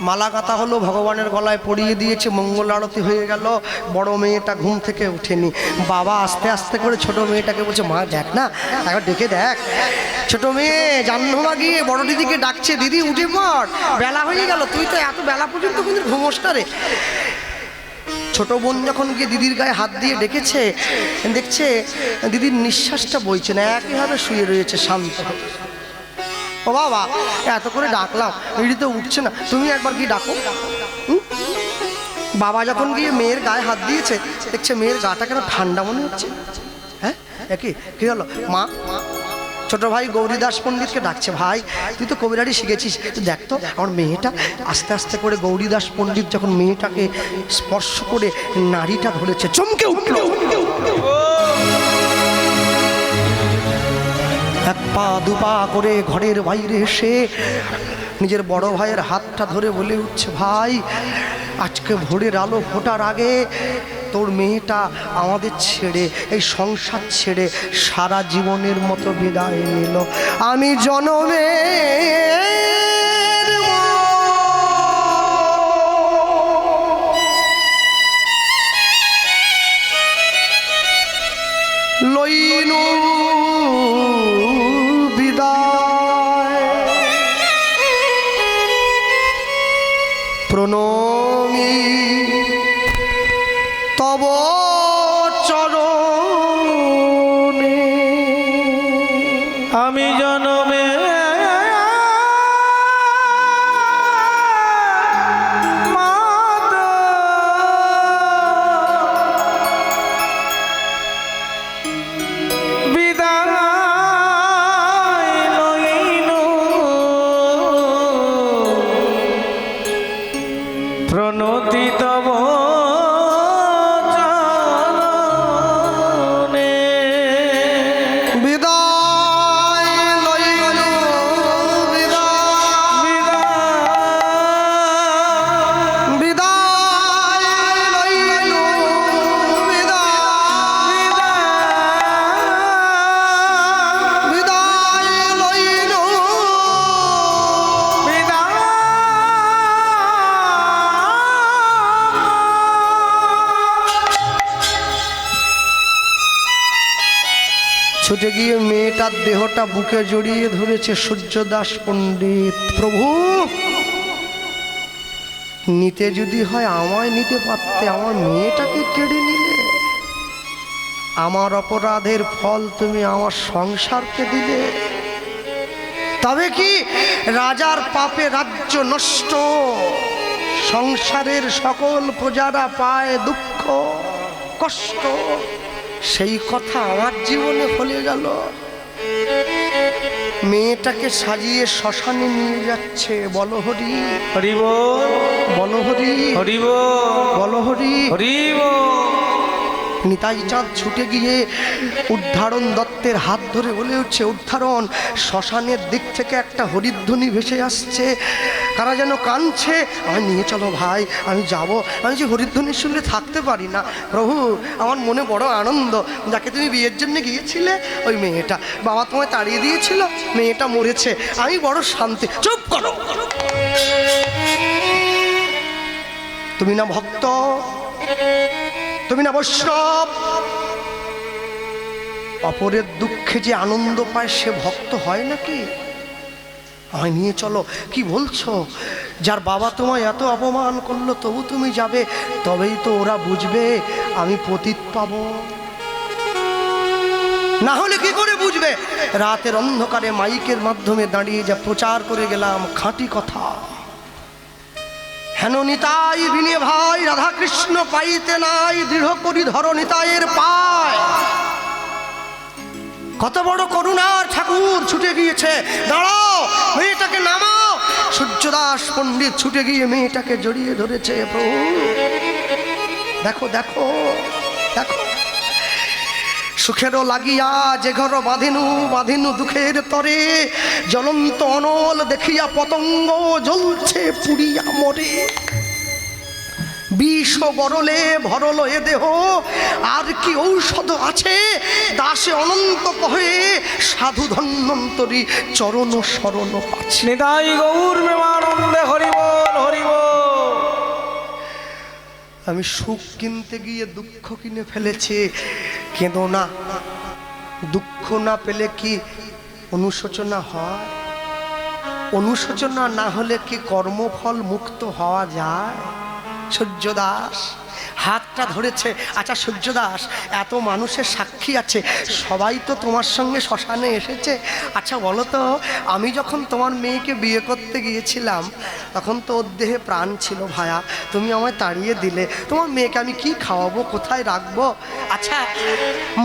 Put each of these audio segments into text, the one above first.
মালা গাঁথা হলো, ভগবানের গলায় পরিয়ে দিয়েছে, মঙ্গল আরতি হয়ে গেল। বড় মেয়েটা ঘুম থেকে ওঠেনি। বাবা আস্তে আস্তে করে ছোট মেয়েটাকে বলছে, মা দেখ না, একবার ডেকে দেখ। ছোট মেয়ে জাহ্নমা গিয়ে বড় দিদিকে ডাকছে, দিদি উঠে পড়, বেলা হয়ে গেল, তুই তো এত বেলা পর্যন্ত কিন্তু ঘুমোস না রে। ছোট বোন যখন গিয়ে দিদির গায়ে হাত দিয়ে ডেকেছে, দেখছে দিদির নিঃশ্বাসটা বইছে না, একইভাবে শুয়ে রয়েছে শান্ত। ও বাবা, এত করে ডাকলাম, দিদি তো উঠছে না, তুমি একবার কি ডাকো। বাবা যখন গিয়ে মেয়ের গায়ে হাত দিয়েছে, দেখছে মেয়ের গাটা কেন ঠান্ডা মনে হচ্ছে। হ্যাঁ, কি হলো মা? ছোট ভাই গৌরীদাস পণ্ডিতকে ডাকছে, ভাই তুই তো কবিরাজি শিখেছিস, তুই দেখ তো আমার মেয়েটা। আস্তে আস্তে করে গৌরীদাস পণ্ডিত যখন মেয়েটাকে স্পর্শ করে নাড়িটা ধরেছে, চমকে উঠল। এক পা দুপা করে ঘরের বাইরে এসে নিজের বড় ভাইয়ের হাতটা ধরে বলে উঠছে, ভাই আজকে ভোরের আলো ফোটার আগে তোর মেয়েটা আমাদের ছেড়ে, এই সংসার ছেড়ে সারা জীবনের মতো বিদায় নিল। আমি জনমে লইনু বিদায়, প্রণমি তব চরণে। আমি জনমে প্রণতি তব চরণে। বিদায় লইনু বিদায়, বিদায় লইনু বিদায়, বিদায় লইনু ছুটে গিয়ে মেয়েটার দেহটা বুকে জড়িয়ে ধরেছে সূর্যদাস পণ্ডিত। প্রভু, নিতে যদি হয় আমায় নিতে পারতে, আমার মেয়েটাকে কেড়ে নিলে। আমার অপরাধের ফল তুমি আমার সংসারকে দিলে। তবে কি রাজার পাপে রাজ্য নষ্ট, সংসারের সকল প্রজারা পায় দুঃখ কষ্ট, সেই কথা আমার জীবনে ফলে গেল। মেয়েটাকে সাজিয়ে শ্মশানে নিয়ে যাচ্ছে। বলো হরি হরি বল, বলো হরি হরি বল, বলো হরি হরি বল। নিতাই চাঁদ ছুটে গিয়ে উদ্ধারণ দত্তের হাত ধরে বলে উঠছে, উদ্ধারণ, শ্মশানের দিক থেকে একটা হরিধ্বনি ভেসে আসছে, কারা যেন কাঁদছে, আমার নিয়ে চলো ভাই, আমি যাব। আমি যে হরিধ্বনি শুনলে থাকতে পারি না। প্রভু, আমার মনে বড় আনন্দ, যাকে তুমি বিয়ের জন্য গিয়েছিলে ওই মেয়েটা, বাবা তোমায় তাড়িয়ে দিয়েছিল, মেয়েটা মরেছে, আমি বড় শান্তি। চুপ করো, তুমি না ভক্ত, তুমি না বৈষ্ণব, অপরের দুঃখে যে আনন্দ পায় সে ভক্ত হয় নাকি? আমায় নিয়ে চলো। কি বলছো? যার বাবা তোমায় এত অপমান করলো তবু তুমি যাবে? তবেই তো ওরা বুঝবে আমি পতিত পাবো, না হলে কি করে বুঝবে? রাতের অন্ধকারে মাইকের মাধ্যমে দাঁড়িয়ে যা প্রচার করে গেলাম খাঁটি কথা। হেন নিতাই বিনে ভাই, রাধা কৃষ্ণ পাইতে নাই, দৃঢ় করি ধর নিতাইয়ের পায়। কত বড় করুণার ঠাকুর ছুটে গিয়েছে, দাঁড়াও, মেয়েটাকে নামাও। সূর্যদাস পণ্ডিত ছুটে গিয়ে মেয়েটাকে জড়িয়ে ধরেছে। প্রভু, দেখো দেখো দেখো, সুখেরও লাগিয়া যে ঘর বাঁধিনু বাঁধিনু দুঃখের তরে, জ্বলন্ত অনল দেখিয়া পতঙ্গ জ্বলছে পুড়িয়া মরে। বিষ বরলে ভরল এ দেহ, আর কি ঔষধ আছে? দাসে অনন্ত কহে সাধু ধন্বন্তরী চরণ শরণ পাচ্ছে। নিতাই গৌর প্রেমানন্দে হরি বল, হরি বল। আমি সুখ কিনতে গিয়ে দুঃখ কিনে ফেলেছি। কেঁদো না, দুঃখ না পেলে কি অনুশোচনা হয়? অনুশোচনা না হলে কি কর্মফল মুক্ত হওয়া যায়? সূর্যদাস হাতটা ধরেছে। আচ্ছা সূর্যদাস, এত মানুষের সাক্ষী আছে, সবাই তো তোমার সঙ্গে শ্মশানে এসেছে। আচ্ছা বলো তো, আমি যখন তোমার মেয়েকে বিয়ে করতে গিয়েছিলাম তখন তো ওর দেহে প্রাণ ছিল ভায়া, তুমি আমায় তাড়িয়ে দিলে। তোমার মেয়েকে আমি কি খাওয়াবো, কোথায় রাখবো? আচ্ছা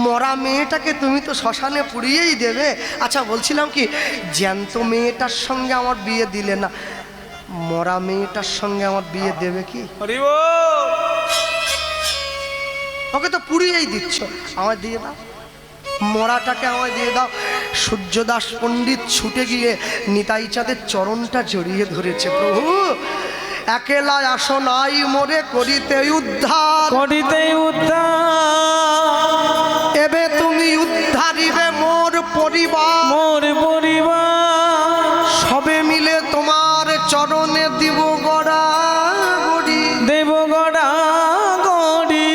মরা মেয়েটাকে তুমি তো শ্মশানে পুড়িয়েই দেবে। আচ্ছা বলছিলাম কি, জ্যান্ত মেয়েটার সঙ্গে আমার বিয়ে দিলে না, মরা মেয়েটার সঙ্গে আমার বিয়ে দেবে কি? হরি বল। ওকে তো পুড়িয়েই দিচ্ছ, আমায় দিয়ে দাও, মরাটাকে আমায় দিয়ে দাও। সূর্যদাস পণ্ডিত ছুটে গিয়ে নিতাই চাঁদের চরণটা জড়িয়ে ধরেছে। প্রভু একেলা আসো নাই মোরে করিতে উদ্ধার, করিতে উদ্ধার, এবে তুমি উদ্ধারিবে মোর পরিবার, মোর পরিবার, সবে মিলে তোমার চরণে দিব গড়া গড়ি, দেব গড়া গড়ি,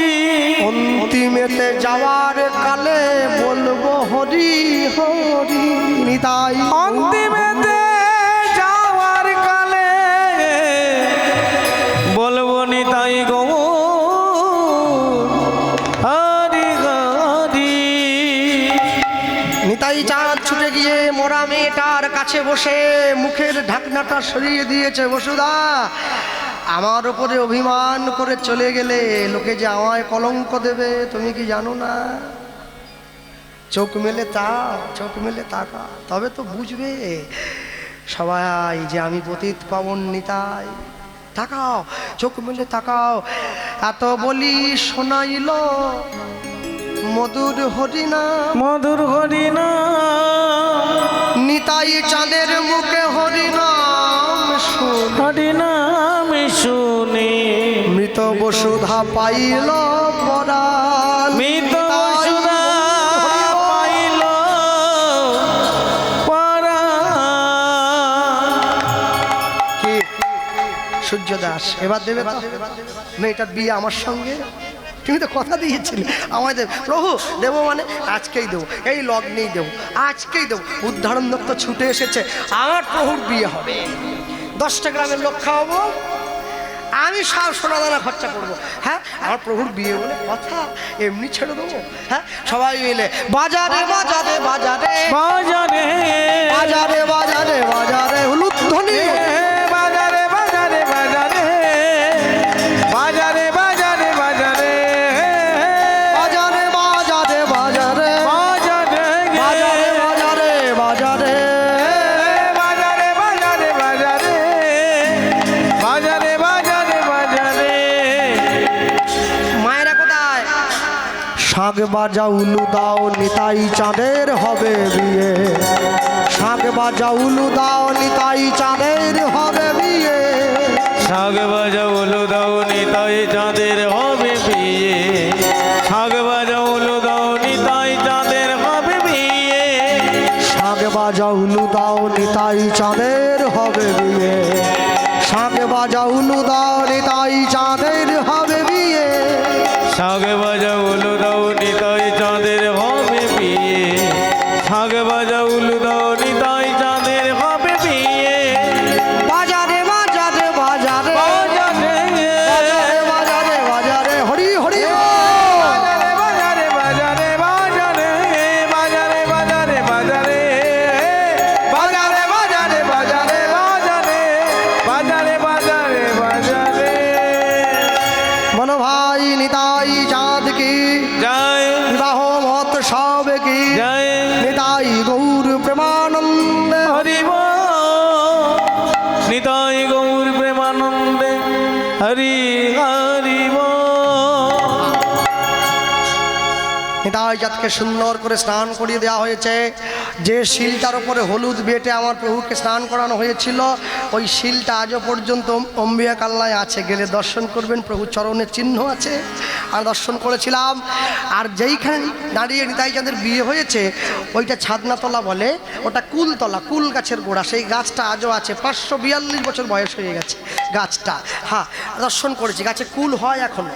অন্তিমেতে যাওয়ার কালে বলবো হরি হরি নিতাই। অন্তিমেতে যাওয়ার কালে বলবো নিতাই গৌর হরি হরি। নিতাই চাঁদ ছুটে গিয়ে মরা মেয়েটার কাছে বসে মুখের ঢাকনাটা সরিয়ে দিয়েছে। বসুদা, আমার ওপরে অভিমান করে চলে গেলে লোকে যে আমায় কলঙ্ক দেবে তুমি কি জানো না? চোখ মেলে তাও, চোখ মেলে তাকা, তবে তো বুঝবে সবাই যে আমি পতিত পাবন নিতাই। তাকাও, চোখ মেলে তাকাও। এত বলি শোনাইল মধুর হরিনা, মধুর হরিনা, নিতাই চাঁদের মুখে হরিনাম শুন, হরিনাম শুনে মৃত বসুধা পাইল পরাণ, মৃত বসুধা পাইল পরাণ। কি সূর্যদাস এবার দেবে তো মেয়েটার বিয়ে আমার সঙ্গে? তুমি তো কথা দিয়েছিলে আমায় দেব। প্রভু দেবো মানে আজকেই দেবো, এই লগ্নেই দেবো, আজকেই দেবো। উদ্ধারণ তো ছুটে এসেছে, আমার প্রভুর বিয়ে হবে, 10টা গ্রামের লোক খাওয়াবো, আমি সব সোনা দানা খরচা করবো। হ্যাঁ আমার প্রভুর বিয়ে বলে কথা, এমনি ছেড়ে দেবো? হ্যাঁ সবাই মিলে বাজারে বাজারে বাজারে বাজারে বাজারে বাজারে বাজারে হুলুধ্বনি, বাজারে বাজারে বাজারে বাজারে বাজারে বাজারে বাজারে বাজারে বাজারে বাজারে বাজারে বাজারে বাজারে বাজারে বাজারে বাজারে বাজারে বাজারে বাজারে। মায়েরা কোথায়? শাঁখ বাজা উলু দাও নিতাই চাঁদের হবে বিয়ে, শাঁখ বাজা উলু দাও নিতাই চাঁদের হবে বিয়ে, শাক বাজা উলু দাও নিতাই চাঁদের হবে বিয়ে, শাক বাজা উলু দাও নিতাই চাঁদের হবে বিয়ে, শাঁখ বাজা উলু দাও নিতাই চাঁদের হবে বিয়ে, শাঁখ বাজা উলু দাও নিতাই চাঁদের হবে বিয়ে, শাক বাজা উলু দাও নিতাই চাঁদের হবে বিয়ে, শাক বাজা উলু দাও নিতাই চাঁদের হবে বিয়ে। বাজারে বাজারে বাজারে বাজারে বাজারে বাজারে হরি হরি বাজারে বাজারে বাজারে বাজারে বাজারে বাজারে বাজারে বাজারে বাজারে বাজারে বাজারে বাজারে বাজারে। বলো ভাই নিতাই চাঁদ কি জয় বিবাহ মত সব কি জয় নিতাই গৌর প্রেমানন্দে হরি বল, নিতাই গৌর প্রেমানন্দে হরি হরি বল। নিতাই চাঁদকে সুন্দর করে স্নান করিয়ে দেওয়া হয়েছে। যে শিলটার উপরে হলুদ বেটে আমার প্রভুকে স্নান করানো হয়েছিল ওই শিলটা আজও পর্যন্ত অম্বিয়া কাল্লায় আছে, গেলে দর্শন করবেন, প্রভু চরণের চিহ্ন আছে। আর দর্শন করেছিলাম। আর যেইখানে দাঁড়িয়ে নিতাই চাঁদের বিয়ে হয়েছে ওইটা ছাদনাতলা বলে, ওটা কুলতলা, কুল গাছের গোড়া, সেই গাছটা আজও আছে। 542 বছর বয়স হয়ে গেছে গাছটা। হ্যাঁ দর্শন করেছি, গাছে কুল হয় এখনো।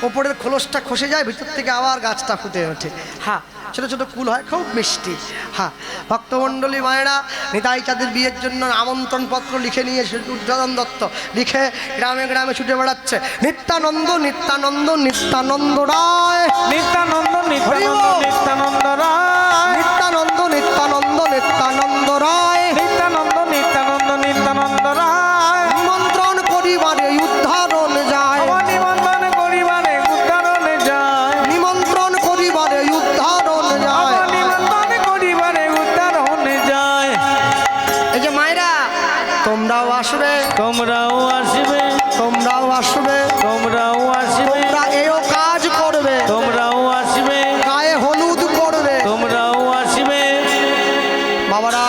ওপরের খোলসটা খসে যায়, ভিতর থেকে আবার গাছটা ফুটে ওঠে। হ্যাঁ, ছোট ছোট কুল হয়, খুব মিষ্টি। হ্যাঁ, ভক্তমণ্ডলী মায়েরা নিতাই চাঁদের বিয়ের জন্য আমন্ত্রণ পত্র লিখে নিয়ে উজ্জ্বলন দত্ত লিখে গ্রামে গ্রামে ছুটে বেড়াচ্ছে। নিত্যানন্দ নিত্যানন্দ নিত্যানন্দ রায়, নিত্যানন্দ নিত্যানন্দ নিত্যানন্দ রায়, নিত্যানন্দ নিত্যানন্দ নিত্যানন্দ রায়, নিত্যানন্দ নিত্যানন্দ নিত্যানন্দ রায়। নিমন্ত্রণ করিবারে উদ্ধারণ যায়, আমার নিমন্ত্রণ করিবারে উদ্ধারণে যায়, নিমন্ত্রণ করিবারে উদ্ধারণ যায়। আমার নিমন্ত্রণ করিবারে উদ্ধারণে যায়। এই যে মায়েরা, তোমরাও আসবে, তোমরাও আসবে, তোমরাও আসবে, তোমরাও আসবে, তোমরা এও কাজ করবে, তোমরাও আসবে, গায়ে হলুদ করবে। তোমরাও আসবে, বাবারা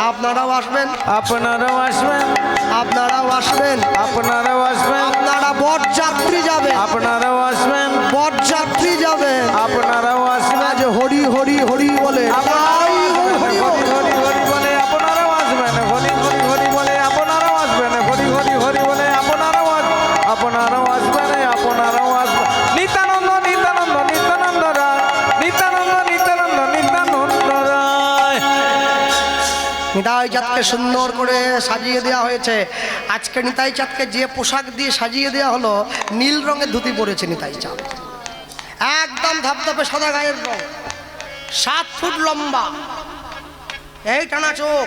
আপনারাও আসবেন, আপনারাও আসবেন, আপনারাও আসবেন, আপনারাও আসবেন, আপনারা বরযাত্রী যাবে, আপনারাও আসবেন, বরযাত্রী যাবে। আপনারাও আসবেন। আজ হরি হরি হরি বলে আপনারাও আসবেন, হরি হরি হরি হরি বলে আপনারাও আসবেন, হরি হরি হরি বলে আপনারাও আসবেন, হরি হরি হরি বলে আপনারাও আপনারাও আসবেন, আপনারাও আসবেন। নিত্যানন্দ নিত্যানন্দ নিত্যানন্দ রায়, নিত্যানন্দ নিত্যানন্দ নিত্যানন্দ রায়। নিতাই চাঁদকে সুন্দর করে সাজিয়ে দেওয়া হয়েছে। আজকে নিতাই চাঁদকে যে পোশাক দিয়ে সাজিয়ে দেওয়া হলো, নীল রঙের ধুতি পরেছে নিতাই চাঁদ, একদম ধপধপে সাদা গায়ের রং, 7 ফুট লম্বা, এই টানা চোখ,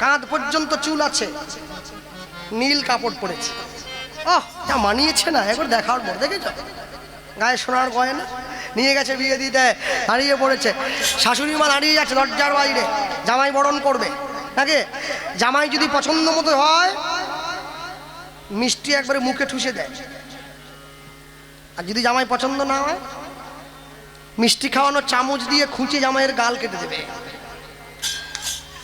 কাঁধ পর্যন্ত চুল আছে, নীল কাপড় পরেছে। যা মানিয়েছে না, একবার দেখার পর দেখেছ, গায়ে সোনার গয়না নিয়ে গেছে বিয়ে দিতে, দাঁড়িয়ে পড়েছে। শাশুড়ি মা দাঁড়িয়ে যাচ্ছে দরজার বাইরে, জামাই বরণ করবে নাকি। জামাই যদি পছন্দ মতো হয়, মিষ্টি একবারে মুখে ঠুসে দেয়, আর যদি জামাই পছন্দ না হয়, মিষ্টি খাওয়ানো চামচ দিয়ে খুঁচে জামাইয়ের গাল কেটে দেবে।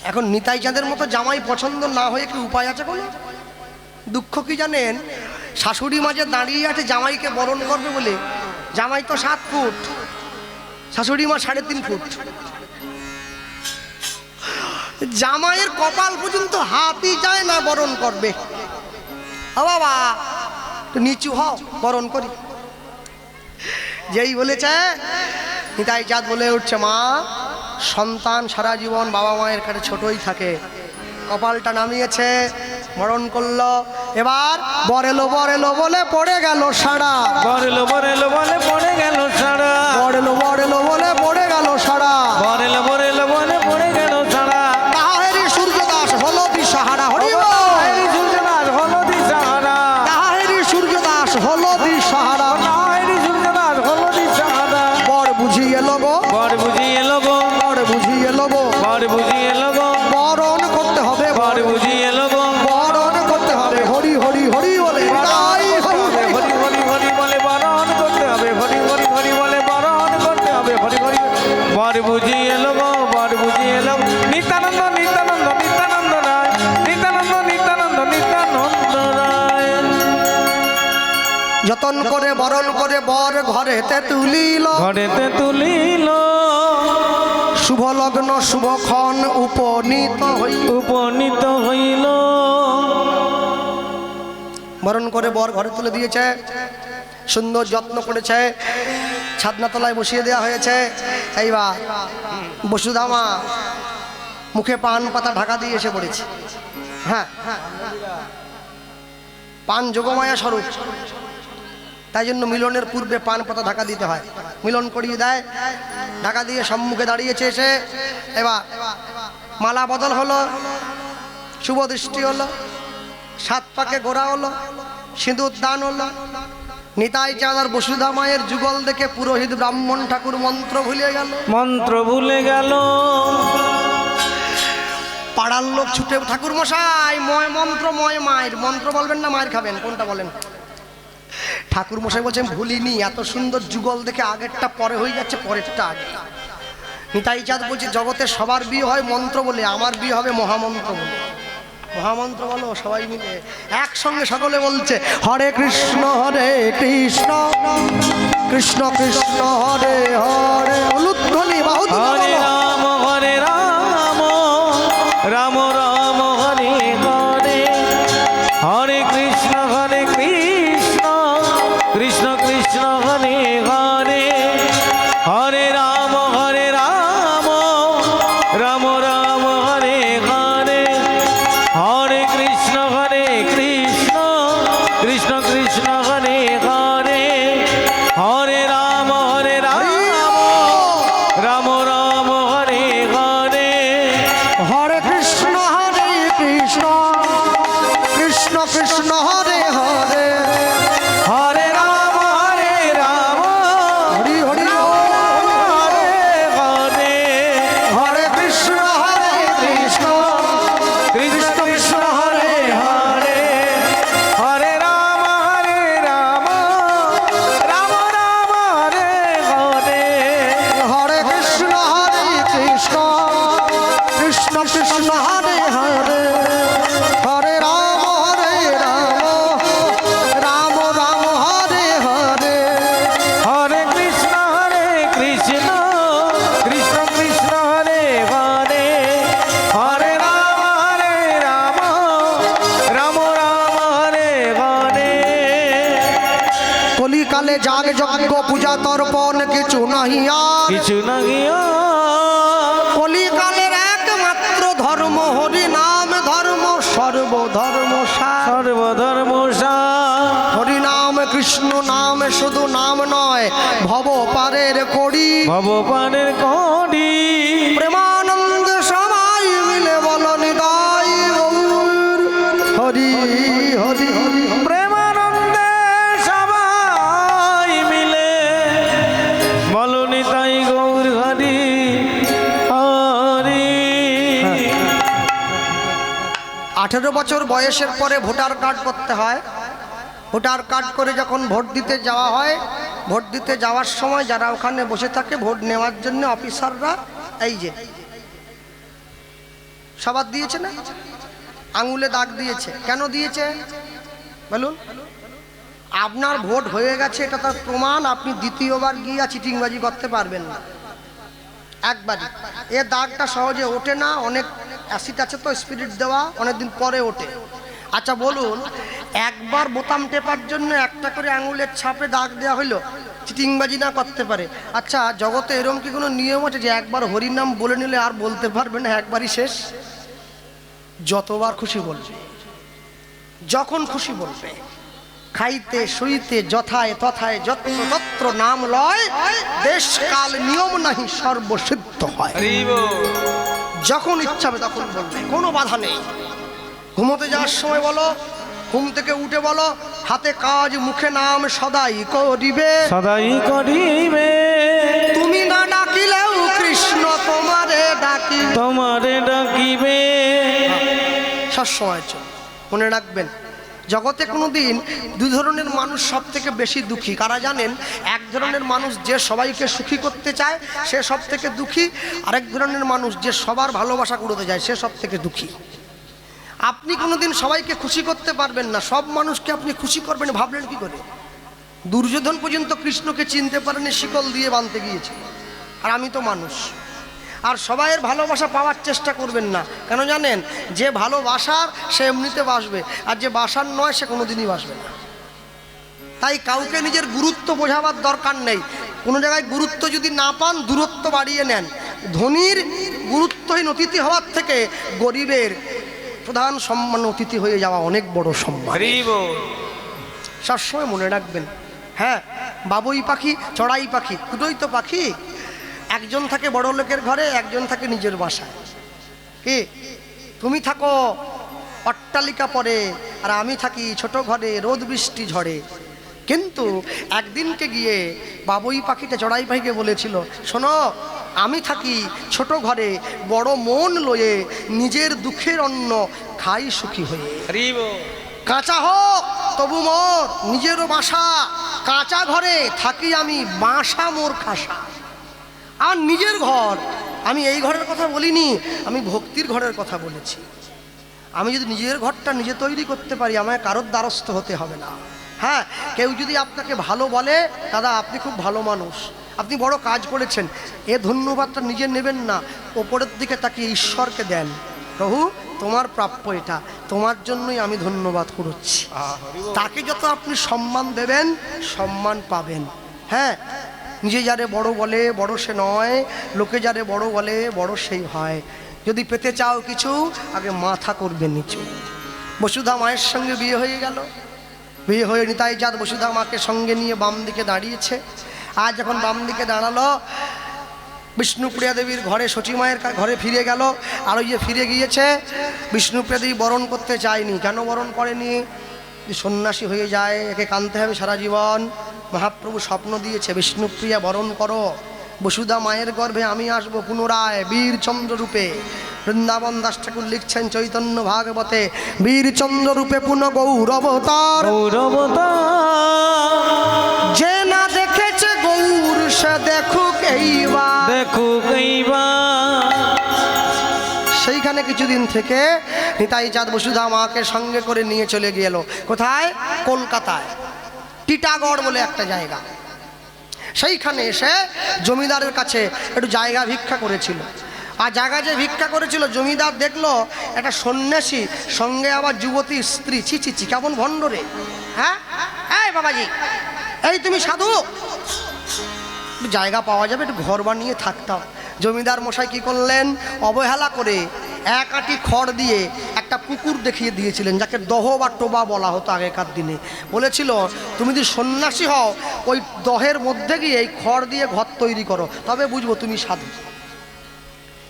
এখন নিতাই চাঁদের মতো জামাই পছন্দ না হয়ে কি উপায় আছে কোনো? দুঃখ কি জানেন, শাশুড়ি মাঝে দাঁড়িয়ে আছে জামাইকে বরণ করবে বলে, জামাই তো 7 ফুট, শাশুড়ি মা 3.5 ফুট, জামাইয়ের কপাল পর্যন্ত হাতই যায় না বরণ করবে। বাবা তো নিচু হও, বরণ করি। যেই বলেছে, নিতাই চাঁদ বলে উঠছে, মা, সন্তান সারা জীবন বাবা মায়ের কাছে ছোটই থাকে, কপালটা নামিয়েছে, বরণ করলো। এবার বরেলো বরেলো বলে পড়ে গেল সারা, বরেলো বরেলো বলে পড়ে গেল সারা, বরেলো বরেলো বলে পড়ে গেল সারা, বরেলো বরেলো বলে পড়ে গেল সারা। তাহেরি সূর্যদাস হলো দিশাহারা, হরি বল। তাহেরি সূর্যদাস হলো দিশাহারা, তাহেরি সূর্যদাস হলো দিশাহারা, তাহেরি সূর্যদাস হলো দিশাহারা। বর বুঝিয়ে লগো, বর বুঝিয়ে লগো, বর বুঝিয়ে লগো, বর বুঝিয়ে লগো, বরণ করতে হবে, বর বুঝিয়ে লগো, বরণ করতে হবে, হরি হরি হরি বলে নিতাই হরি হরি। হরি হরি হরি বলে বরণ করতে হবে, হরি হরি হরি বলে বরণ করতে হবে, হরি হরি। বর বুঝিয়ে লগো, বর বুঝিয়ে লগো। নিত্যানন্দ নিত্যানন্দ নিত্যানন্দ রায়, নিত্যানন্দ নিত্যানন্দ নিত্যানন্দ রায়। যতন করে বরণ করে বর ঘরেতে তুলিল, ঘরেতে তুলিল, শুভ লগ্ন শুভক্ষণ উপনীত হইল। উপনীত হইল। বরণ করে বর ঘরে তুলে দিয়েছে, সুন্দর যত্ন করেছে, ছাদনা তলায় বসিয়ে দেওয়া হয়েছে। এইবার বসুধামা মুখে পান পাতা ঢাকা দিয়ে এসে পড়েছে। হ্যাঁ, পান যোগমায়া স্বরূপ, তাই জন্য মিলনের পূর্বে পান পাতা ঢাকা দিতে হয়। মিলন করিয়ে দেয়, ঢাকা দিয়ে সম্মুখে দাঁড়িয়েছে এসে। এবার মালা বদল হলো, শুভ দৃষ্টি হলো, 7 পাকে গোড়া হলো, সিঁদুর দান হলো। নিতাই চাঁদ আর বসুধা মায়ের যুগল দেখে পুরোহিত ব্রাহ্মণ ঠাকুর মন্ত্র ভুলে গেল, মন্ত্র ভুলে গেল। পাড়ার লোক ছুটে, ঠাকুর মশাই ময় মন্ত্র, ময় মায়ের মন্ত্র বলবেন না মায়ের খাবেন, কোনটা বলেন? ঠাকুর মশাই বলছেন ভুলিনি, এত সুন্দর যুগল দেখে আগেরটা পরে হয়ে যাচ্ছে, পরেরটা আগে। নিতাই চাঁদ বলছে জগতে সবার বিয়ে হয় মন্ত্র বলে, আমার বিয়ে হবে মহামন্ত্র বলে। মহামন্ত্র বলো সবাই মিলে একসঙ্গে, সকলে বলছে হরে কৃষ্ণ কৃষ্ণ কৃষ্ণ হরে হরে। উলুধ্বনি হরে রাম হরে রাম, রাম রাম হরে হরে, হরে কৃষ্ণ কৃষ্ণ কৃষ্ণ কৃষ্ণ কৃষ্ণ হরে কৃষ্ণ কৃষ্ণ কৃষ্ণ হরে হরে হরে রাম রাম রাম হরে হরে হরে কৃষ্ণ কৃষ্ণ কৃষ্ণ হরে হরে হরে রাম হরি হরি হরে হরে হরে কৃষ্ণ কৃষ্ণ কৃষ্ণ কৃষ্ণ হরে হরে হরে রাম রাম রাম হরে হরে হরে কৃষ্ণ কৃষ্ণ কৃষ্ণ কৃষ্ণ হরে হরে হরে রাম রাম রাম হরে হরে হরে কৃষ্ণ কৃষ্ণ কৃষ্ণ কৃষ্ণ হরে হরে হরে রাম রাম রাম হরে হরে কলিকালে যাগ যজ্ঞ পূজা তর্পণ কিছু নাহি আর কিছু না গিয়া কলিকালের একমাত্র ধর্ম হরি নাম ধর্ম সর্বধর্ম সার সর্বধর্ম হরি নাম কৃষ্ণ নাম শুধু নাম নয় ভব পারের করি ভবপানের কড়ি প্রেমানন্দ সবাই মিলে বল নিদাই গৌর হরি হরি হরি প্রেমানন্দে সবাই মিলে বলনি তাই গৌর হরি হরি 18 বছর বয়সের পরে ভোটার কার্ড করতে হয়। ভোটার কার্ড করে যখন ভোট দিতে যাওয়া হয়, ভোট দিতে যাওয়ার সময় যারা ওখানে বসে থাকে ভোট নেওয়ার জন্য অফিসাররা এই যে সবার দিয়েছে না, আঙুলে দাগ দিয়েছে। কেন দিয়েছে বলুন? আপনার ভোট হয়ে গেছে এটা তার প্রমাণ। আপনি দ্বিতীয়বার গিয়ে চিটিংবাজি করতে পারবেন না, একবারই। এ দাগটা সহজে ওঠে না, অনেক অ্যাসিড আছে তো, স্পিরিট দেওয়া, অনেকদিন পরে ওঠে। আচ্ছা বলুন, একবার বোতাম টেপার জন্য একটা করে আঙুলের ছাপে দাগ দেওয়া হইলো, চিটিংবাজি না করতে পারে? আচ্ছা জগতে এরকম কি কোনো নিয়ম আছে যে একবার হরির নাম বলে নিলে আর বলতে পারবে না, একবারই শেষ? যতবার খুশি বলবে, যখন খুশি বলবে, খাইতে শুইতে যথায় তথায় যত্র তত্র নাম লয়, দেশ কাল নিয়ম নাহি সর্বসিদ্ধ হয়। যখন ইচ্ছা হবে তখন বলবে, কোনো বাধা নেই। ঘুমোতে যাওয়ার সময় বলো, ঘুম থেকে উঠে বলো, হাতে কাজ মুখে নাম সদাই করিবে, সদাই করিবে। তুমি না ডাকিলেও কৃষ্ণ তোমারে ডাকি, তোমারে ডাকিবে। সবসময় চল মনে রাখবেন, জগতে কোনোদিন দুই ধরনের মানুষ সব থেকে বেশি দুঃখী। কারা জানেন? এক ধরনের মানুষ যে সবাইকে সুখী করতে চায়, সে সব থেকে দুঃখী। আরেক ধরনের মানুষ যে সবার ভালোবাসা কুড়োতে যায়, সে সব থেকে দুঃখী। আপনি কোনোদিন সবাইকে খুশি করতে পারবেন না, সব মানুষকে আপনি খুশি করবেন ভাবলেন কি করে? দুর্যোধন পর্যন্ত কৃষ্ণকে চিনতে পারেনি, শিকল দিয়ে বাঁধতে গিয়েছে। আর আমি তো মানুষ। আর সবাইয়ের ভালোবাসা পাওয়ার চেষ্টা করবেন না, কেন জানেন? যে ভালোবাসার সে এমনিতে বাসবে, আর যে বাসার নয় সে কোনোদিনই বাসবে না। তাই কাউকে নিজের গুরুত্ব বোঝাবার দরকার নেই। কোনো জায়গায় গুরুত্ব যদি না পান, দূরত্ব বাড়িয়ে নেন। ধনীর গুরুত্বহীন অতিথি হওয়ার থেকে গরিবের প্রধান সম্মান অতিথি হয়ে যাওয়া অনেক বড় সম্মান। সবসময় মনে রাখবেন। হ্যাঁ, বাবুই পাখি চড়াই পাখি দুটোই তো পাখি। একজন থাকে বড় লোকের ঘরে, একজন থাকে নিজের বাসায়। কি তুমি থাকো অট্টালিকা পরে, আর আমি থাকি ছোট ঘরে, রোদ বৃষ্টি ঝড়ে। কিন্তু একদিনকে গিয়ে বাবুই পাখিটা চড়াই পাখিকে বলেছিল, শোনো, আমি থাকি ছোট ঘরে, বড় মন লয়ে, নিজের দুঃখের অন্ন খাই সুখী হয়ে। কাঁচা হোক তবু মোর নিজেরও বাসা, কাঁচা ঘরে থাকি আমি, বাসা মোর খাসা। আর নিজের ঘর, আমি এই ঘরের কথা বলিনি, আমি ভক্তির ঘরের কথা বলেছি। আমি যদি নিজের ঘরটা নিজে তৈরি করতে পারি, আমায় কারোর দ্বারস্থ হতে হবে না। হ্যাঁ, কেউ যদি আপনাকে ভালো বলে, দাদা আপনি খুব ভালো মানুষ, আপনি বড় কাজ করেছেন, এ ধন্যবাদটা নিজে নেবেন না, ওপরের দিকে তাকিয়ে ঈশ্বরকে দেন, প্রভু তোমার প্রাপ্য এটা, তোমার জন্যই আমি ধন্যবাদ করছি। তাকে যত আপনি সম্মান দেবেন, সম্মান পাবেন। হ্যাঁ, নিজে যারে বড় বলে বড় সে নয়, লোকে যারে বড় বলে বড় সেই হয়। যদি পেতে চাও কিছু, আগে মাথা করবে নিচু। বসুধা মায়ের সঙ্গে বিয়ে হয়ে গেল। বিয়ে হয়ে নিতাই চাঁদ বসুধা মাকে সঙ্গে নিয়ে বাম দিকে দাঁড়িয়েছে। আর যখন বাম দিকে দাঁড়ালো, বিষ্ণুপ্রিয়া দেবীর ঘরে সচী মায়ের ঘরে ফিরে গেল। আর ওই যে ফিরে গিয়েছে, বিষ্ণুপ্রিয়া দেবী বরণ করতে চায়নি। কেন বরণ করেনি? যে সন্ন্যাসী হয়ে যায়, একে কাঁদতে হবে সারা জীবন। মহাপ্রভু স্বপ্ন দিয়েছে, বিষ্ণুপ্রিয়া বরণ করো, বসুধা মায়ের গর্ভে আমি আসবো পুনরায় বীরচন্দ্র রূপে। বৃন্দাবন দাস ঠাকুর লিখছেন চৈতন্য ভাগবতে, বীরচন্দ্র রূপে পুনঃ গৌরবতার। যে না দেখেছে গৌর সে দেখুক এইবার, দেখুক এইবার। সেইখানে কিছুদিন থেকে নিতাই চাঁদ বসুধা মাকে সঙ্গে করে নিয়ে চলে গেল। কোথায়? কলকাতায় টিটাগড় বলে একটা জায়গা। সেইখানে এসে জমিদারের কাছে একটু জায়গা ভিক্ষা করেছিল। আর জায়গা যে ভিক্ষা করেছিল, জমিদার দেখলো একটা সন্ন্যাসী সঙ্গে আবার যুবতী স্ত্রী। ছি ছি ছি, কেমন ভণ্ড রে! হ্যাঁ, এই বাবাজি, এই তুমি সাধু, জায়গা পাওয়া যাবে, একটু ঘর বানিয়ে থাকতাম। জমিদার মশাই কি করলেন? অবহেলা করে এক আঁটি খড় দিয়ে একটা পুকুর দেখিয়ে দিয়েছিলেন, যাকে দহ বা টোবা বলা হতো আগেকার দিনে। বলেছিল, তুমি যদি সন্ন্যাসী হও, ওই দহের মধ্যে গিয়ে এই খড় দিয়ে ঘর তৈরি করো, তবে বুঝবো তুমি সাধু।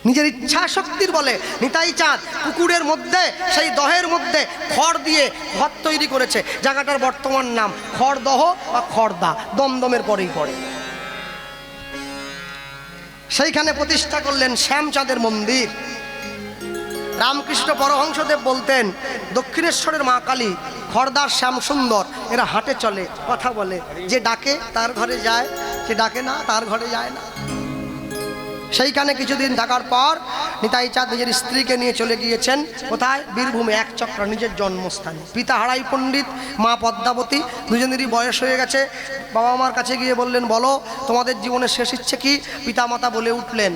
নিজের ইচ্ছা শক্তির বলে নিতাই চাঁদ পুকুরের মধ্যে, সেই দহের মধ্যে খড় দিয়ে ঘর তৈরি করেছে। জায়গাটার বর্তমান নাম খড়দহ বা খড়দা, দমদমের পরেই পড়ে। সেইখানে প্রতিষ্ঠা করলেন শ্যামচাঁদের মন্দির। রামকৃষ্ণ পরমহংসদেব বলতেন, দক্ষিণেশ্বরের মা কালী, খড়দার শ্যাম সুন্দর, এরা হাটে চলে, কথা বলে। যে ডাকে তার ঘরে যায়, যে ডাকে না তার ঘরে যায় না। সেইখানে কিছুদিন থাকার পর নিতাই চাঁদ নিজের স্ত্রীকে নিয়ে চলে গিয়েছেন। কোথায়? বীরভূমে একচক্রা, নিজের জন্মস্থানে। পিতা হারাই পণ্ডিত, মা পদ্মাবতী, দুজনেরই বয়স হয়ে গেছে। বাবা মার কাছে গিয়ে বললেন, বলো তোমাদের জীবনের শেষ ইচ্ছে কি? পিতা মাতা বলে উঠলেন,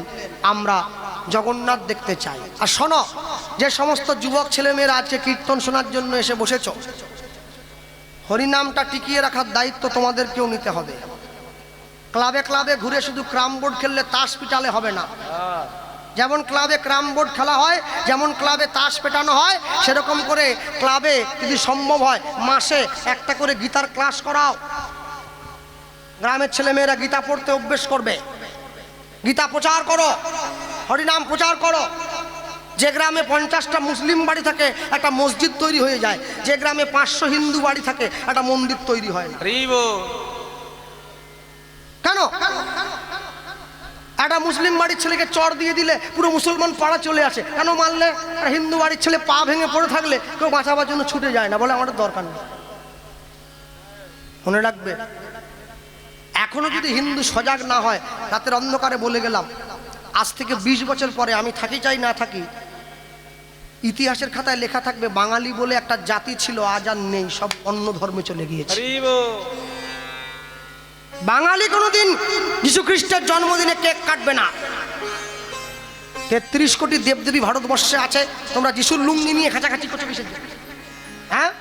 আমরা জগন্নাথ দেখতে চাই। আর শোনো, যে সমস্ত যুবক ছেলেমেয়েরা আজকে কীর্তন শোনার জন্য এসে বসেছ, হরিনামটা টিকিয়ে রাখার দায়িত্ব তোমাদেরকেও নিতে হবে। ক্লাবে ক্লাবে ঘুরে শুধু ক্রাম বোর্ড খেললে, তাস পিটালে হবে না। যেমন ক্লাবে ক্রাম বোর্ড খেলা হয়, যেমন ক্লাবে তাস পেটানো হয়, সেরকম করে ক্লাবে যদি সম্ভব হয় মাসে একটা করে গীতার ক্লাস করাও। গ্রামের ছেলেমেয়েরা গীতা পড়তে অভ্যেস করবে। গীতা প্রচার করো, হরিনাম প্রচার করো। যে গ্রামে 50টা মুসলিম বাড়ি থাকে, একটা মসজিদ তৈরি হয়ে যায়। যে গ্রামে 500 হিন্দু বাড়ি থাকে, একটা মন্দির তৈরি হয় না। কেন? একটা মুসলিম বাড়ির ছেলেকে চড় দিয়ে দিলে পুরো মুসলমান পাড়া চলে আসে। কেন মারলে? একটা হিন্দু বাড়ির ছেলে পা ভেঙে পড়ে থাকলে কেউ বাঁচাবার জন্য ছুটে যায় না, বলে আমাদের দরকার নেই। মনে রাখবে, এখনো যদি হিন্দু সজাগ না হয়, রাতের অন্ধকারে বলে গেলাম, আজ থেকে 20 বছর পরে আমি থাকি চাই না থাকি, ইতিহাসের খাতায় লেখা থাকবে বাঙালি বলে একটা জাতি ছিল, আজ আর নেই, সব অন্য ধর্মে চলে গিয়েছে। বাঙালি কোনোদিন যীশু খ্রিস্টের জন্মদিনে কেক কাটবে না। 33 কোটি দেবদেবী ভারতবর্ষে আছে, তোমরা যিশুর লুঙ্গি নিয়ে কাছাকাছি করছো কিসের জন্য? হ্যাঁ,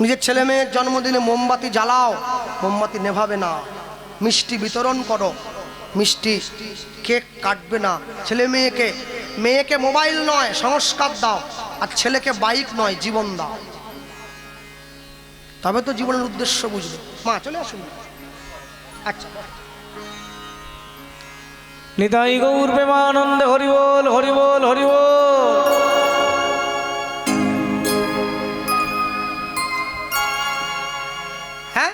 নিজের ছেলে মেয়ের জন্মদিনে মোমবাতি জ্বালাও, মোমবাতি নেভাবে না। মিষ্টি বিতরণ করো, মিষ্টি, কেক কাটবে না। ছেলে মেয়েকে মোবাইল নয় সংস্কার দাও, আর ছেলেকে বাইক নয় জীবন দাও। তবে তো জীবনের উদ্দেশ্য বুঝবে। মা চলে আসুন। আচ্ছা, নিতাই গৌর প্রেমানন্দে হরি বল, হরি বল, হরি বল। হ্যাঁ,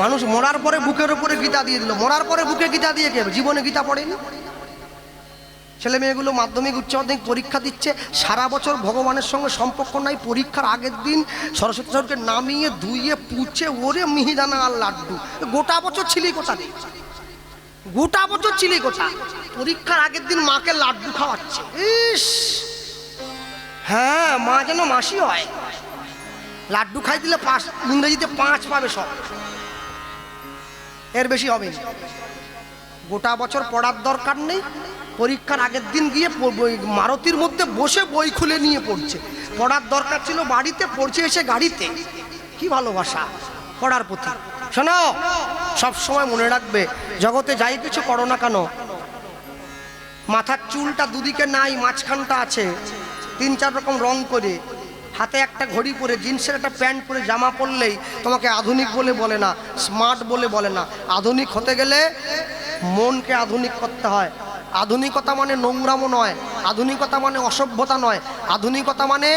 মানুষ মরার পরে বুকের উপরে গীতা দিয়ে দিল। মরার পরে বুকে গীতা দিয়ে কে? জীবনে গীতা পড়েনি। ছেলে মেয়েগুলো মাধ্যমিক উচ্চ মাধ্যমিক পরীক্ষা দিচ্ছে, সারা বছর ভগবানের সঙ্গে সম্পর্ক নাই। পরীক্ষার আগের দিন সরস্বতী ঠাকুরকে নামিয়ে ধুইয়ে পুছে ওরে মিহিদানা আর লাড্ডু। গোটা বছর ছিলি কোথা? গোটা বছর ছিলি কোথা? পরীক্ষার আগের দিন মাকে লাড্ডু খাওয়াচ্ছে। ইস, হ্যাঁ, মা যেন মাসি হয়। লাড্ডু খাই দিলে ইংরেজিতে 5 পাবে সব, এর বেশি হবে না। গোটা বছর পড়ার দরকার নেই, পরীক্ষার আগের দিন গিয়ে মারুতির মধ্যে বসে বই খুলে নিয়ে পড়ছে। পড়ার দরকার ছিল বাড়িতে, পড়ছে এসে গাড়িতে। কি ভালোবাসা পড়ার প্রতি। শোনো, সব সময় মনে রাখবে, জগতে যাই কিছু করো না কেন, মাথার চুলটা দুদিকে নাই, মাঝখানটা আছে। 3-4 রকম রং করে, হাতে একটা ঘড়ি পরে, জিন্সের একটা প্যান্ট পরে, জামা পরলেই তোমাকে আধুনিক বলে না, স্মার্ট বলে না। আধুনিক হতে গেলে মনকে আধুনিক করতে হয়। আধুনিকতা মানে নোংরামো নয়, আধুনিকতা মানে অসভ্যতা নয়, আধুনিকতা মানে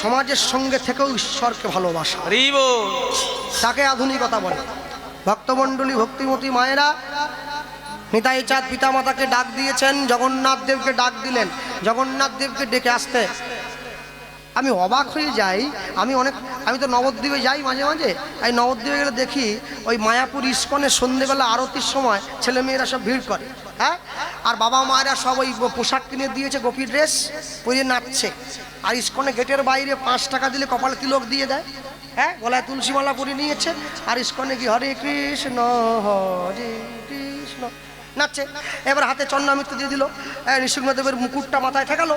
সমাজের সঙ্গে থেকেও ঈশ্বরকে ভালোবাসা, তাকে আধুনিকতা বলে। ভক্তমণ্ডলী, ভক্তিমতী মায়েরা, নিতাই চাঁদ পিতামাতাকে ডাক দিয়েছেন, জগন্নাথ দেবকে ডাক দিলেন। জগন্নাথ দেবকে ডেকে আসতে আমি অবাক হয়ে যাই। আমি তো নবদ্বীপে যাই মাঝে মাঝে। এই নবদ্বীপে গেলে দেখি ওই মায়াপুর ইস্কনে সন্ধ্যেবেলা আরতির সময় ছেলেমেয়েরা সব ভিড় করে, হ্যাঁ, আর বাবা মায়েরা সব ওই পোশাক কিনে দিয়েছে, গোপী ড্রেস পরে নাচছে। আর ইস্কনে গেটের বাইরে 5 টাকা দিলে কপালে তিলক দিয়ে দেয়, হ্যাঁ, গলায় তুলসীমালা পরে নিয়েছে, আর ইস্কনে কি হরে কৃষ্ণ হরে কৃষ্ণ নাচছে। এবার হাতে চন্দ্রামৃত দিয়ে দিল, নৃসিংহদেবের মুকুটটা মাথায় ঠেকালো।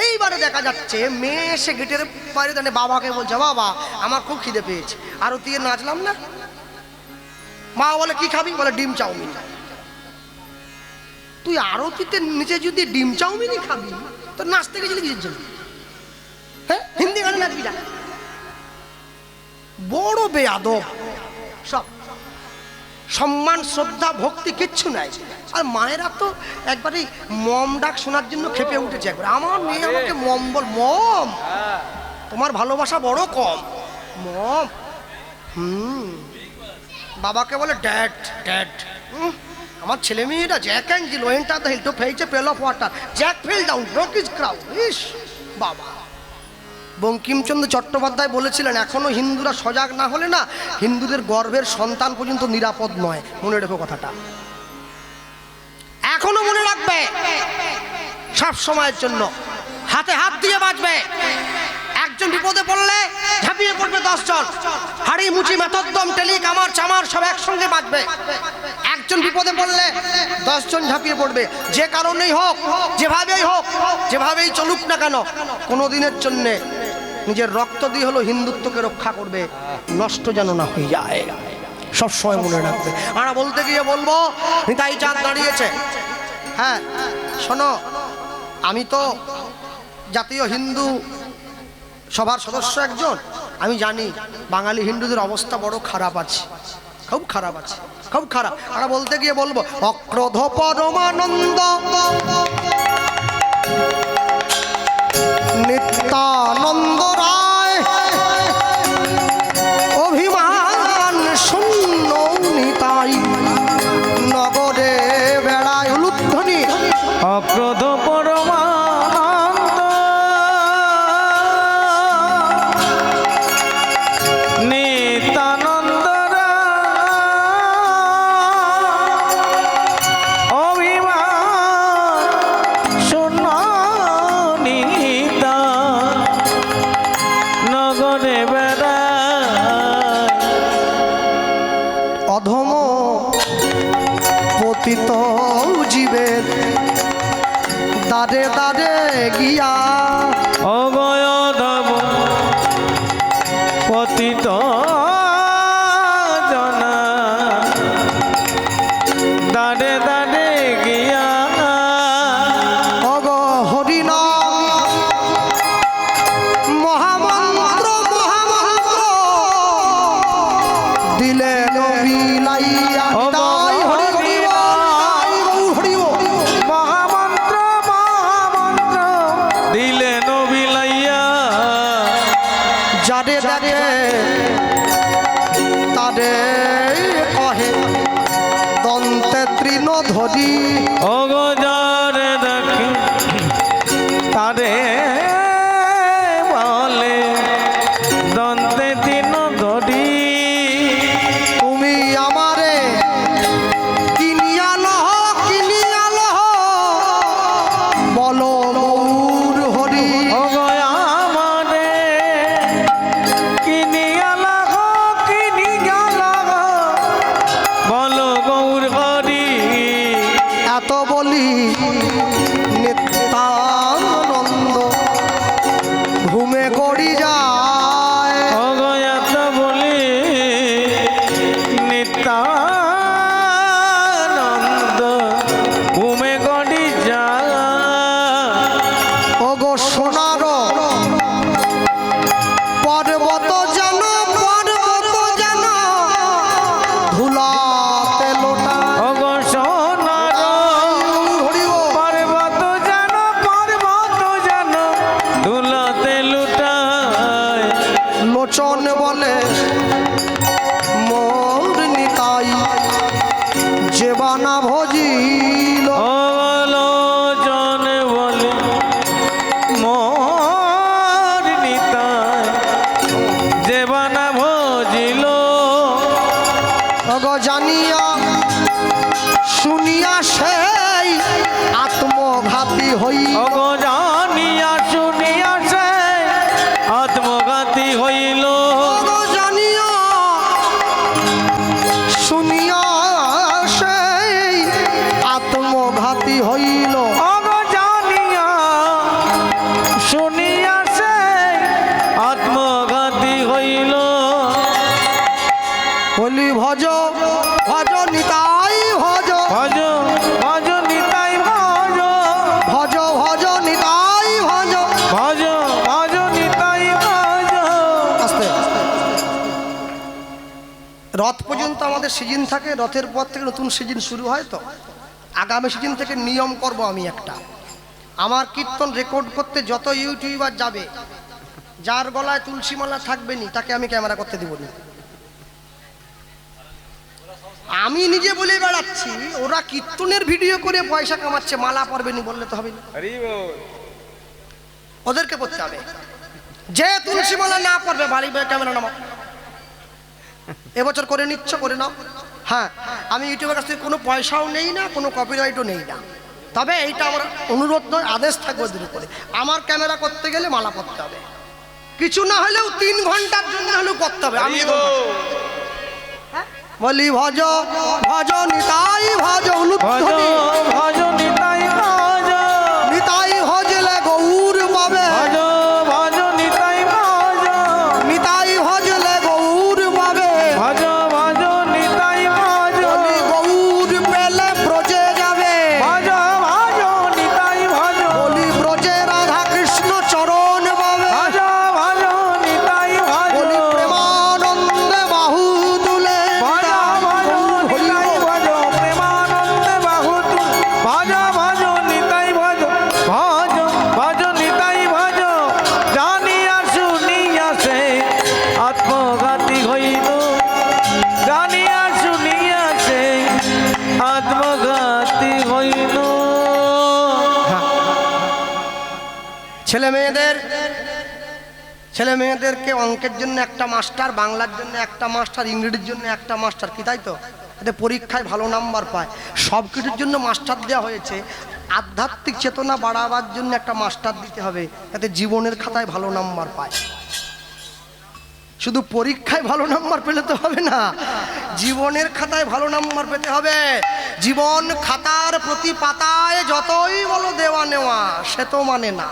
এইবারে দেখা যাচ্ছে মেয়ে এসে গেটের বাইরে দাঁড়িয়ে বাবাকে বলছে, বাবা আমার খুব খিদে পেয়েছে, আরতি নাচলাম না। মা বলে কি খাবি? বলে ডিম চাউমিন। তুই আরতিতে নিচে যদি ডিম চাউমিনই খাবি তো নাচতে গেছিলি কিসের জন্য? হ্যাঁ, হিন্দি গানে নাচবি না? বড় বেয়াদব সব। সম্মান, শ্রদ্ধা, ভক্তি কিচ্ছু নাই। আর মায়েরা তো একবারে মম ডাক শোনার জন্য খেপে উঠেছে একবার। আমার মেয়ে আমাকে মম বল, মম তোমার ভালোবাসা বড় কম, মম। বাবাকে বলে ড্যাড ড্যাড। আমার ছেলে মেয়েরা Jack and Jill went the hill to fetch a pail of water, Jack fell down, broke his crown. ইস বাবা, বঙ্কিমচন্দ্র চট্টোপাধ্যায় বলেছিলেন, এখনো হিন্দুরা সজাগ না হলে না, হিন্দুদের গর্ভের সন্তান পর্যন্ত নিরাপদ নয়। মনে রেখো কথাটা, এখনো মনে রাখবে, সব সময়ের জন্য হাতে হাত দিয়ে বাঁচবে। একজন বিপদে পড়লে ঝাঁপিয়ে পড়বে 10 জন, হাড়ি মুচি মেথদ্দম টেলি কামার চামার সব একসঙ্গে বাঁচবে। একজন বিপদে পড়লে 10 জন ঝাঁপিয়ে পড়বে। যে কারণেই হোক, যেভাবেই হোক, যেভাবেই চলুক না কেন, কোনোদিনের জন্যে নিজের রক্ত দিয়ে হলো হিন্দুত্বকে রক্ষা করবে, নষ্ট যেন না হয়ে যায়, সব সময় মনে রাখবে। আমরা বলতে গিয়ে বলবো, নিতাই চাঁদ দাঁড়িয়েছে। হ্যাঁ শোনো, আমি তো জাতীয় হিন্দু সভার সদস্য একজন, আমি জানি বাঙালি হিন্দুদের অবস্থা বড় খারাপ আছে, খুব খারাপ আছে, খুব খারাপ। আমরা বলতে গিয়ে বলবো, অক্রোধ পরমানন্দ নিত্যানন্দ রায়, অভিমান শূন্য নিতাই, নগরে বেড়ায় উলুধ্বনি। অক্রোধ পরমানন্দ নিত্যানন্দ অভিমান শূন্য নিতা, নগরে বেড়ায়। অধম পতিত জীবের দাঁড়ে দাঁড়ে গিয়া, অগয়ধব পতিত জনা, দাঁড়ে দাঁড়ে গিয়া, অগ হরিনাম মহামন্ত্র মহামন্ত্র দিলে বিলাইয়া। তাই হরি হরি হরি হরি, মহামন্ত্র মহামন্ত্র দিলে নবিলাইয়া, যারে দেখে তারে কহে দন্তে তৃণ ধরি। অগজারে দেখে তারে বলে দন্তে তিন ধরি। তুমি আমারে কিনিয়াল বলো গৌর হরি। অগয়া মানে কিনিয়া লাগো বলো গৌর হরি। এত বলি লোচন বলে মোর নিতাই যে বানা ভজিল লোচন বলে মোর নিতাই যে বানা ভজিল অগ জানিয়া শুনিয়া সেই আত্মঘাতী হই অগ জানিয়া শুনিয়া সে আত্মঘাতী হইল অগ জানিয়া শুনিয়া সেই আত্মঘাতী হইল অগ জানিয়া শুনিয়া সে আত্মঘাতী হইল বলি ভজ ভজ নিতাই ভজ ভজ ভজ নিতাই ভজ ভজ ভজ নিতাই ভজ ভজ ভজ নিতাই ভজ আস্তে রথ পর্যন্ত আমাদের সিজন থাকে, রথের পর থেকে নতুন সিজন শুরু হয়। তো আগামী সিজন থেকে নিয়ম করব আমি একটা, আমার কীর্তন রেকর্ড করতে যত ইউটিউবার যাবে যার গলায় তুলসী মালা থাকবে নি তাকে আমি ক্যামেরা করতে দিব না। আমি নিজে বলে বেড়াচ্ছি, ওরা কীর্তনের ভিডিও করে পয়সা কামাচ্ছে, মালা পরবে নি বললে তো হবে না, ওদেরকে করতে হবে। যে তুলসী মালা না পড়বে বাড়ি ক্যামেরা নামাও। এবছর করে নিচ্ছ, করে নাও। হ্যাঁ, আমি ইউটিউবের কাছ থেকে কোনো পয়সাও নেই না, কোনো কপিরাইটও নেই না, তবে এইটা আমার অনুরোধ নয়, আদেশ থাকবে ওদের উপরে। আমার ক্যামেরা করতে গেলে মালা পড়তে হবে, কিছু না হলেও 3 ঘন্টার জন্য হলেও করতে হবে। আমি বলি ভজ ভজ নিতাই ভজ ভজ অনুধ্বনি ভজ নিতাই ভজ নিতাই ভজলে গৌর পাবে ভজ ভজ নিতাই ভজ নিতাই ভজলে গৌর পাবে ভজ ভজ নিতাই ভজ বলি গৌর পেলে ব্রজে যাবে ভজ ভজ নিতাই ভজ বলি ব্রজে রাধা কৃষ্ণ চরণ পাবে ভজ ভজ নিতাই ভজ বলি প্রেমানন্দে বাহু তুলে ভজ ভজ নিতাই ভজ প্রেমানন্দে বাহু তুল ভজ ভজ নিতাই ভজ ভজ ভজ নিতাই ভজ জানিয়া শুনিয়া সে আত্মঘাতী হইল জানিয়া শুনিয়া সে আত্মঘাতী হইল ছেলে মেয়েদেরকে অঙ্কের জন্য একটা মাস্টার, বাংলার জন্য একটা মাস্টার, ইংরেজির জন্য একটা মাস্টার, কি তাই তো? এতে পরীক্ষায় ভালো নাম্বার পায়। সব কিছুর জন্য মাস্টার দেওয়া হয়েছে, আধ্যাত্মিক চেতনা বাড়াবার জন্য একটা মাস্টার দিতে হবে, যাতে জীবনের খাতায় ভালো নাম্বার পায়। শুধু পরীক্ষায় ভালো নাম্বার পেলে তো হবে না, জীবনের খাতায় ভালো নাম্বার পেতে হবে। জীবন খাতার প্রতি পাতায় যতই বলো দেওয়া নেওয়া, সে তো মানে না।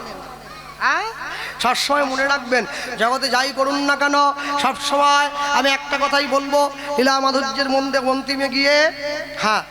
সবসময় মনে রাখবেন, জগতে যাই করুন না কেন সবসময় আমি একটা কথাই বলবো, লীলা মাধুর্যের মধ্যে অন্তিমে গিয়ে হ্যাঁ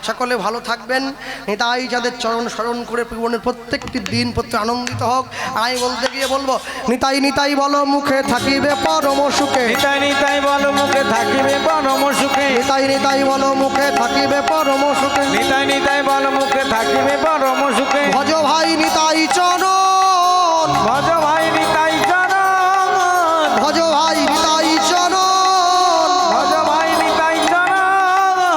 সকলে ভালো থাকবেন। নিতাই যাদের চরণ স্মরণ করে জীবনের প্রত্যেকটি দিন প্রত্যেক আনন্দিত হোক। আর আমি বলতে গিয়ে বলবো, নিতাই নিতাই বলো মুখে থাকিবে পরম সুখে, নিতাই নিতাই বলো মুখে থাকিবে পরম সুখে নিতাই নিতাই বলো মুখে থাকিবে পরম সুখে, নিতাই নিতাই বলো মুখে থাকিবে পরম সুখে ভজ ভাই নিতাই চরণ, ভজ ভাই নিতাই চরণ ভজ ভাই নিতাই চরণ, ভজ ভাই নিতাই চরণ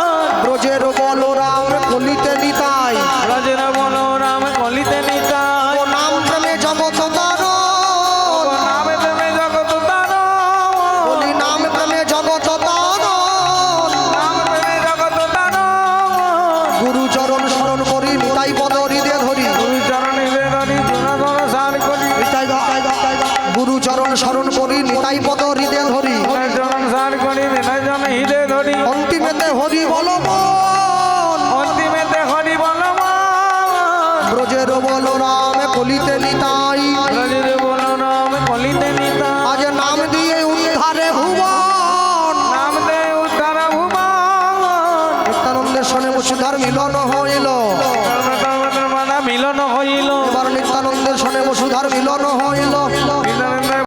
ব্রজের বলরাম কলিতে নিতাই, ব্রজের বলরাম কলিতে নিতাই ও নাম প্রেমে জগৎ তারণ, নামে প্রেমে জগৎ তারণ বলি নাম প্রেমে জগৎ তারণ, নাম প্রেমে জগৎ তারণ গুরু চরণ স্মরণ করি নিতাই পদ হৃদয়ে ধরি, গুরু চরণে ধরি জনগণ সার করি গুরু চরণ স্মরণ করি নিতাই পদ হৃদয়ে ধরি, চরণ সার করি নিতাই জন হৃদয় ধরি অন্তিমেতে হরি বল মন, অন্তিমেতে হরি বল ব্রজের বলরাম কলিতে নিতাই, ব্রজের বলরাম কলিতে নিতাই আজ নাম দিয়ে উদ্ধারে ভুবন, নাম দে উদ্ধার ভুবন নিত্যানন্দের সনে বসুধার মিলন হইল, মানা মিলন হইল এবার নিত্যানন্দের সনে বসুধার মিলন হইল।